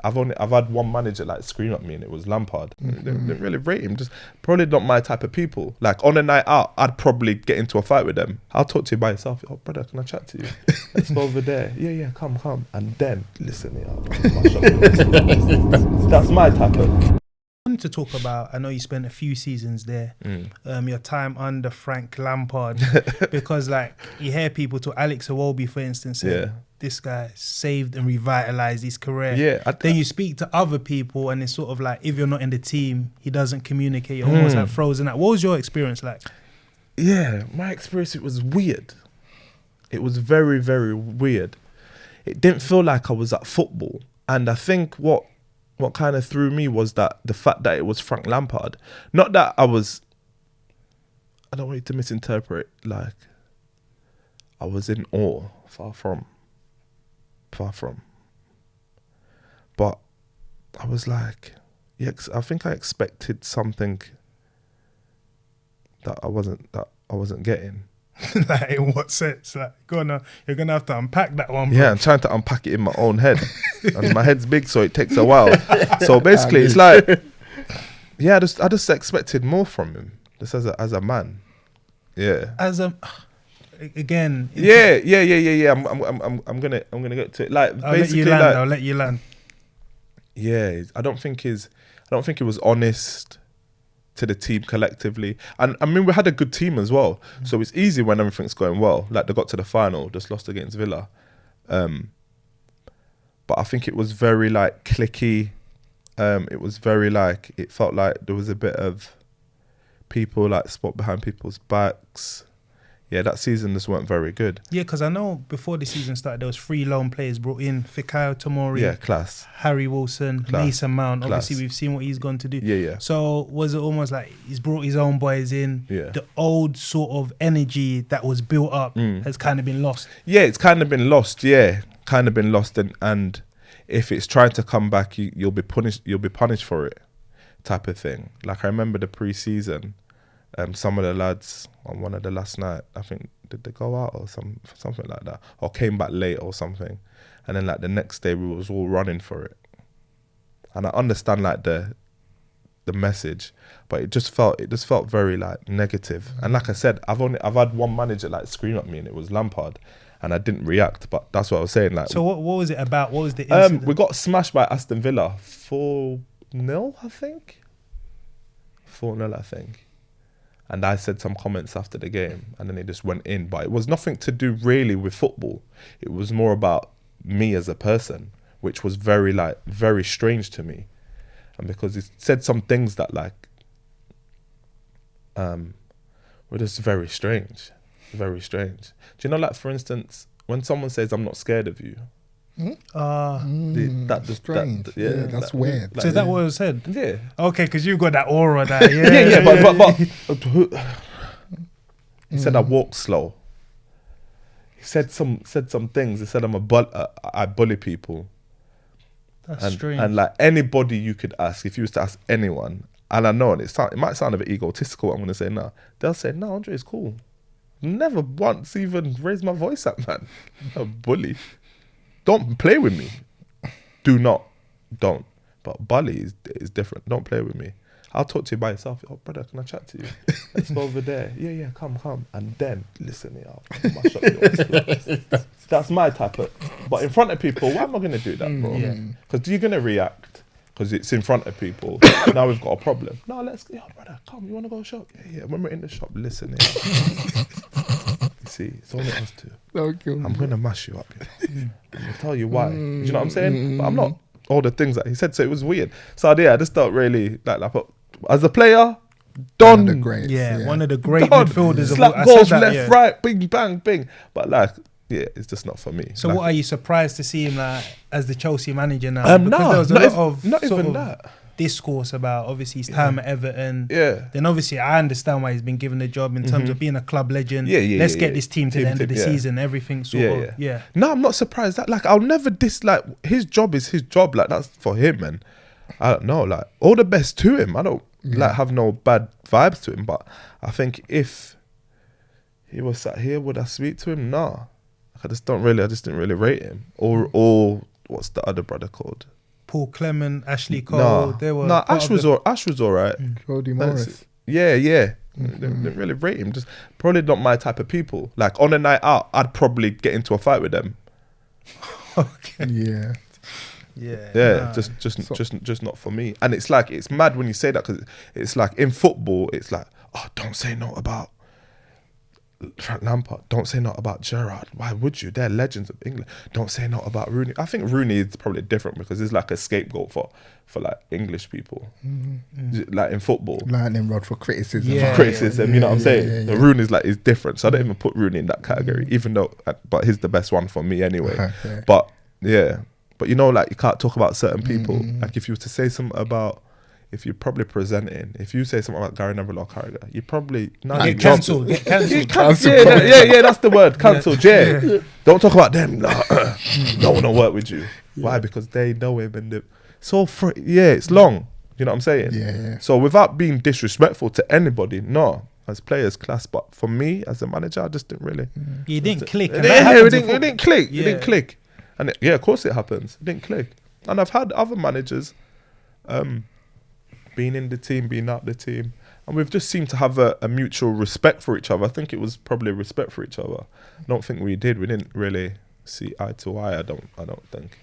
I've had one manager like scream at me, and it was Lampard. Didn't really rate him. Just probably not my type of people. Like on a night out, I'd probably get into a fight with them. I'll talk to you by yourself. Oh brother, can I chat to you? Let's go over there. Yeah, come. And then listen, that's my type of. To talk about, I know you spent a few seasons there, your time under Frank Lampard, because like you hear people to Alex Iwobi, for instance, saying, this guy saved and revitalized his career. Yeah. Then you speak to other people and it's sort of like, if you're not in the team, he doesn't communicate. You're almost like frozen out. What was your experience like? Yeah, my experience, it was weird. It was very, very weird. It didn't feel like I was at football. And I think what kind of threw me was that the fact that it was Frank Lampard. Not that I don't want you to misinterpret, like, I was in awe, far from. But I was like, I think I expected something that I wasn't getting. Like in what sense? Like, you're gonna have to unpack that one, bro. Yeah, I'm trying to unpack it in my own head. And my head's big, so it takes a while. So basically, it's like, I just expected more from him, just as a man. Yeah. Again. Yeah. I'm gonna get to it. Like, I'll let you land. Yeah, I don't think it was honest to the team collectively. And I mean, we had a good team as well. So it's easy when everything's going well. Like they got to the final, just lost against Villa. But I think it was very like cliquey. It was very like, it felt like there was a bit of people like spot behind people's backs. Yeah, that season just weren't very good. Yeah, because I know before the season started, there was 3 loan players brought in. Fikayo Tomori. Yeah, class. Harry Wilson, Class. Mason Mount. Class. Obviously, we've seen what he's gone to do. Yeah. So was it almost like he's brought his own boys in? Yeah. The old sort of energy that was built up has kind of been lost. Yeah, it's kind of been lost. Yeah, kind of been lost. And if it's trying to come back, you'll be punished. You'll be punished for it, type of thing. Like I remember the pre-season, some of the lads on one of the last night, I think, did they go out or something like that, or came back late or something, and then like the next day we was all running for it. And I understand like the message, but it just felt very like negative. And like I said, I've had one manager like scream at me, and it was Lampard, and I didn't react. But that's what I was saying. Like, so what was it about? What was the incident? We got smashed by Aston Villa 4-0, I think. 4-0, I think. And I said some comments after the game, and then it just went in. But it was nothing to do really with football. It was more about me as a person, which was very strange to me. And because he said some things that like were just very strange. Very strange. Do you know, like, for instance, when someone says, "I'm not scared of you," that's strange. That's weird. Like, so is that what it said? Yeah. Okay, because you've got that aura that. But he said I walk slow. He said some things. He said I bully people. That's strange. And like anybody you could ask, if you was to ask anyone, and I know it might sound a bit egotistical, I'm gonna say no. They'll say no, Andre is cool. Never once even raised my voice at man. A bully. Don't play with me. Don't. But bully is different. Don't play with me. I'll talk to you by yourself. Oh brother, can I chat to you? Let's go over there. Yeah, come. And then listen, that's my type of. But in front of people, why am I gonna do that, bro? Because you're gonna react. Because it's in front of people. Now we've got a problem. No, brother, come. You wanna go shop? Yeah. When we're in the shop, listen. See, it's only us two. I'm gonna mash you up. I'm gonna tell you why. Do you know what I'm saying? But I'm not all the things that he said. So it was weird. So yeah, I just don't really like as a player. Done. One of the greats, one of the great midfielders. Slap goals left, right, bing, bang, bing. But like, yeah, it's just not for me. So like, what are you surprised to see him like as the Chelsea manager now? Because there was a lot of not even that discourse about obviously his time at Everton. Yeah. Then obviously I understand why he's been given the job in terms of being a club legend. Let's get this team to the end of the season. Everything sort of. No, I'm not surprised. That like I'll never dislike his job is his job. Like that's for him, and I don't know. Like all the best to him. I don't like have no bad vibes to him. But I think if he was sat here, would I speak to him? Nah. I just didn't really rate him. Or what's the other brother called? Paul Clement, Ashley Cole. They were Ash was all right. Jody Morris. Yeah. Didn't really rate him. Just probably not my type of people. Like on a night out, I'd probably get into a fight with them. Okay. Yeah. Yeah. Just not for me. And it's like, it's mad when you say that, because it's like in football, it's like, oh, don't say no about Frank Lampard. Don't say no about Gerrard. Why would you? They're legends of England. Don't say no about Rooney. I think Rooney is probably different because it's like a scapegoat for like English people. Like in football. Lightning rod for criticism. You know what I'm saying? Rooney's like, is different. So I don't even put Rooney in that category, even though, but he's the best one for me anyway. Okay. But yeah. But you know, like, you can't talk about certain people. Like if you were to say something about, if you're probably presenting, if you say something about Gary Neville or Carragher, you probably get cancelled. Get cancelled. Yeah, that's the word, cancelled. Yeah. Don't talk about them. No one will work with you. Why? Because they know him and it's long. You know what I'm saying? Yeah. So without being disrespectful to anybody, no. As players, class, but for me as a manager, I just didn't really. You didn't click. It didn't click. It didn't click. And of course it happens. It didn't click. And I've had other managers being in the team, being out the team, and we've just seemed to have a mutual respect for each other. I think it was probably respect for each other. I don't think we did. We didn't really see eye to eye, I don't think.